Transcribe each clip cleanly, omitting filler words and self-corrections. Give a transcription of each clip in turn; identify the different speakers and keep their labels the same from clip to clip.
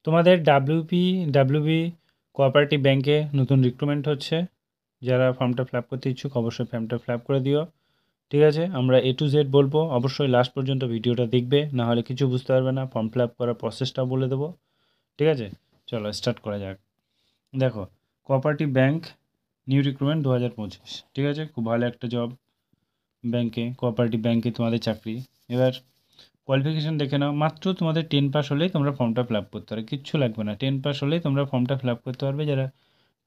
Speaker 1: তোমাদের WB cooperative ব্যাংকে নতুন রিক্রুটমেন্ট হচ্ছে। যারা ফর্মটা ফিল আপ করতে ইচ্ছুক অবশ্যই ফর্মটা ফিল আপ করে দিও। ঠিক আছে, আমরা A to Z বলবো, অবশ্যই লাস্ট পর্যন্ত ভিডিওটা দেখবে, না হলে কিছু বুঝতে পারবে না। ফর্ম ফিল আপ করার প্রসেসটাও বলে দেবো। ঠিক আছে, চলো স্টার্ট করা যাক। দেখো, কোঅপারেটিভ ব্যাংক নিউ রিক্রুটমেন্ট 2025। ঠিক আছে, খুব ভালো একটা জব ব্যাংকে, কোঅপারেটিভ ব্যাংকে তোমাদের চাকরি। এবার কোয়ালিফিকেশান দেখে নাও। মাত্র তোমাদের 10 পাস হলেই তোমরা ফর্মটা ফিল আপ করতে পারো, কিচ্ছু লাগবে না। 10 পাস হলেই তোমরা ফর্মটা ফিল আপ করতে পারবে। যারা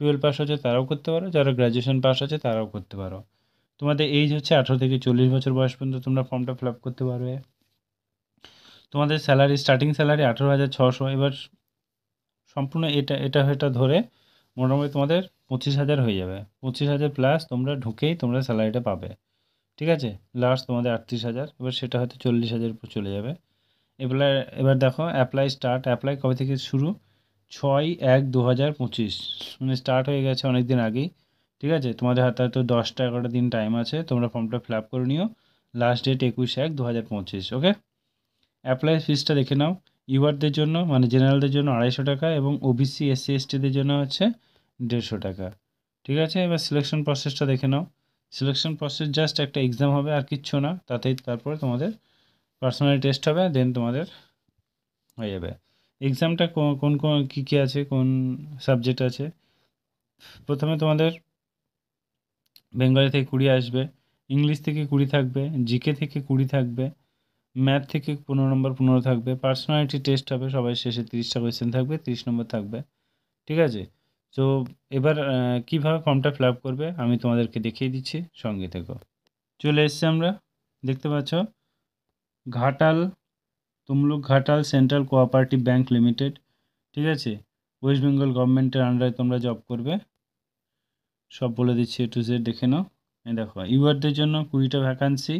Speaker 1: 12 পাস হচ্ছে তারাও করতে পারো, যারা গ্র্যাজুয়েশন পাস আছে তারাও করতে পারো। তোমাদের এইজ হচ্ছে 18 থেকে 40 বছর বয়স পর্যন্ত তোমরা ফর্মটা ফিল আপ করতে পারবে। তোমাদের স্যালারি, স্টার্টিং স্যালারি 18,600। এবার সম্পূর্ণ এটা ধরে মোটামুটি তোমাদের 25,000 হয়ে যাবে। 25,000 প্লাস তোমরা ঢুকেই তোমরা স্যালারিটা পাবে। ঠিক আছে, লাস্ট তোমাদের 38,000। এবার সেটা হয়তো 40,000 উপর চলে যাবে। এবার দেখো অ্যাপ্লাই কবে থেকে শুরু? 6/1/2025, মানে স্টার্ট হয়ে গেছে অনেক দিন আগেই। ঠিক আছে, তোমাদের হাতে হয়তো 10-11টা দিন টাইম আছে, তোমরা ফর্মটা ফিল আপ করে নিও। Last date 21/1/2025। ওকে, অ্যাপ্লাই ফিসটা দেখে নাও। ইউআরদের জন্য মানে জেনারেলদের জন্য 250 টাকা এবং ওবিসি SC STদের জন্য হচ্ছে 150 টাকা। ঠিক আছে, এবার সিলেকশন প্রসেসটা দেখে নাও। সিলেকশন প্রসেস জাস্ট একটা এক্সাম হবে, আর কিচ্ছু না। তারপরে তোমাদের পার্সোনালি টেস্ট হবে, দেন তোমাদের হয়ে যাবে। এক্সামটা কোন কোন কী আছে, কোন সাবজেক্ট আছে? প্রথমে তোমাদের বেঙ্গলি থেকে 20 আসবে, ইংলিশ থেকে 20 থাকবে, জিকে থেকে 20 থাকবে, ম্যাথ থেকে 15 নম্বর 15 থাকবে। পার্সোনালিটি টেস্ট হবে, সবাই শেষে 30টা কোয়েশ্চেন থাকবে, 30 নম্বর থাকবে। ঠিক আছে, তো এবার কীভাবে ফর্মটা ফিল আপ করবে আমি তোমাদেরকে দেখিয়ে দিচ্ছি, সঙ্গে থেকো। চলে এসছি আমরা, দেখতে পাচ্ছ Ghatal, Tamluk Ghatal central cooperative bank limited. ঠিক আছে, ওয়েস্ট বেঙ্গল গভর্নমেন্টের আন্ডারে তোমরা জব করবে। সব বলে দিচ্ছি A to Z, দেখে নাও। এই দেখো, ইউআরদের জন্য 20টা ভ্যাকান্সি,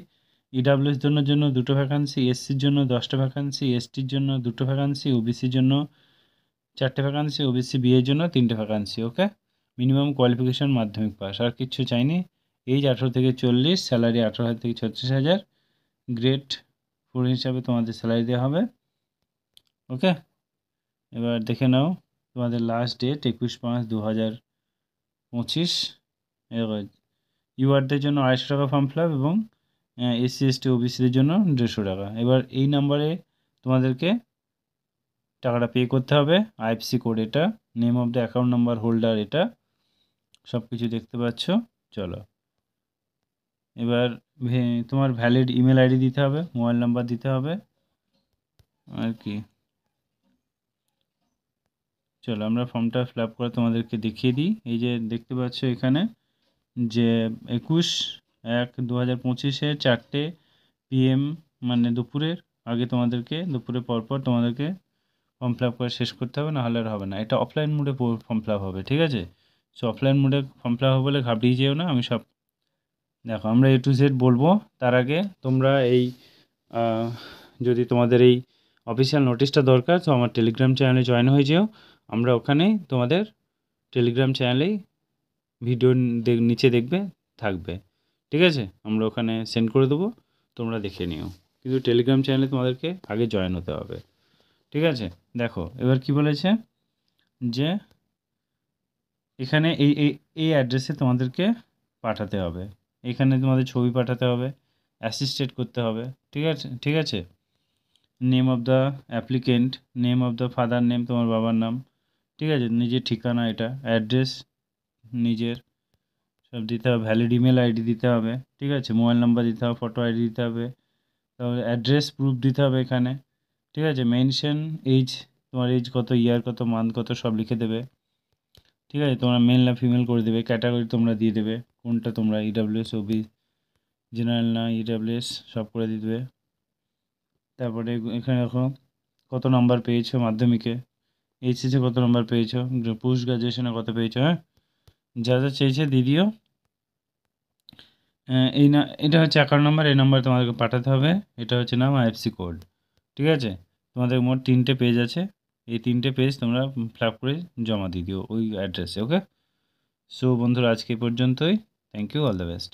Speaker 1: ইডাব্লিউএস জন্য 2টো ভ্যাকান্সি, এসসির জন্য 10টা ভ্যাকান্সি, এসটির জন্য 2টো ভ্যাকান্সি, ওবিসির জন্য 4টে ভ্যাকান্সি, ওবিসি বিএর জন্য 3টে ভ্যাকান্সি। ওকে, মিনিমাম কোয়ালিফিকেশন মাধ্যমিক পাস, আর কিচ্ছু চাইনি। এইজ 18 থেকে 40, স্যালারি 18,000 থেকে 36,000, গ্রেড 4 হিসাবে তোমাদের স্যালারি দেওয়া হবে। ওকে, এবার দেখে নাও তোমাদের লাস্ট ডেট 21/5/2025। এবার ইউআরদের জন্য 250 টাকা ফর্ম ফিল আপ এবং SC ST ওবিসিদের জন্য 150 টাকা। এবার এই নাম্বারে তোমাদেরকে টাকাটা পে করতে হবে। IFSC কোড এটা, name of the account number holder এটা, সব কিছু দেখতে পাচ্ছ। চলো, এবার তোমার ভ্যালিড ইমেল আইডি দিতে হবে, মোবাইল নাম্বার দিতে হবে, আর কি। চলো আমরা ফর্মটা ফিল আপ করে তোমাদেরকে দেখিয়ে দিই। এই যে দেখতে পাচ্ছ এখানে যে 21/1/2025 4টে PM, মানে দুপুরের আগে তোমাদেরকে, দুপুরে পরপর তোমাদেরকে ফর্ম ফিল আপ করে শেষ করতে হবে, নাহলে আর হবে না। এটা অফলাইন মোডে ফর্ম ফিল আপ হবে। ঠিক আছে, সো অফলাইন মোডে ফর্ম ফিল আপ হবে বলে ঘাবড়িয়ে যেও না। আমি সব দেখো, আমরা A to Z বলবো, তার আগে তোমরা এই যদি তোমাদের এই অফিসিয়াল নোটিশটা দরকার, তো আমার টেলিগ্রাম চ্যানেলে জয়েন হয়ে যেও। আমরা ওখানেই তোমাদের টেলিগ্রাম চ্যানেলেই ভিডিও নিচে দেখবে থাকবে। ঠিক আছে, আমরা ওখানে সেন্ড করে দেবো, তোমরা দেখে নিও। কিন্তু টেলিগ্রাম চ্যানেলে তোমাদেরকে আগে জয়েন হতে হবে। ঠিক আছে, দেখো এবার কি বলেছে যে এখানে এই অ্যাড্রেসে তোমাদেরকে পাঠাতে হবে। এখানে তোমাদের ছবি পাঠাতে হবে, অ্যাসিস্টেড করতে হবে। ঠিক আছে, name of the applicant, name of the father name, তোমার বাবার নাম। ঠিক আছে, নিজের ঠিকানা, এটা অ্যাড্রেস নিজের সব দিতে হবে, ভ্যালিড ইমেল আইডি দিতে হবে। ঠিক আছে, মোবাইল নাম্বার দিতে হবে, ফটো আইডি দিতে হবে, তারপরে অ্যাড্রেস প্রুফ দিতে হবে এখানে। ঠিক আছে, মেনশন এইজ, তোমার এইজ কত, ইয়ার কত, মান্থ কত, সব লিখে দেবে। ঠিক আছে, তোমরা মেল না ফিমেল করে দেবে, ক্যাটাগরি তোমরা দিয়ে দেবে কোনটা তোমরা, EWS OB জেনারেল না EWS, সব করে দিয়ে দেবে। তারপরে এখানে দেখো কত নাম্বার পেয়েছো মাধ্যমিকে, HSC কত নাম্বার পেয়েছো, পোস্ট গ্রাজুয়েশনে কত পেয়েছো। হ্যাঁ, যা যা চেয়েছে দিয়ে দিও। এটা হচ্ছে অ্যাকাউন্ট নাম্বার, এই নাম্বার তোমাদেরকে পাঠাতে হবে। এটা হচ্ছে নাম, IFSC কোড। ঠিক আছে, তোমাদের মোট 3টে পেজ আছে, এই 3টে পেজ তোমরা ফিল আপ করে জমা দিয়ে দিও ওই অ্যাড্রেসে। ওকে, সো বন্ধুরা আজকে পর্যন্তই। Thank you, all the best.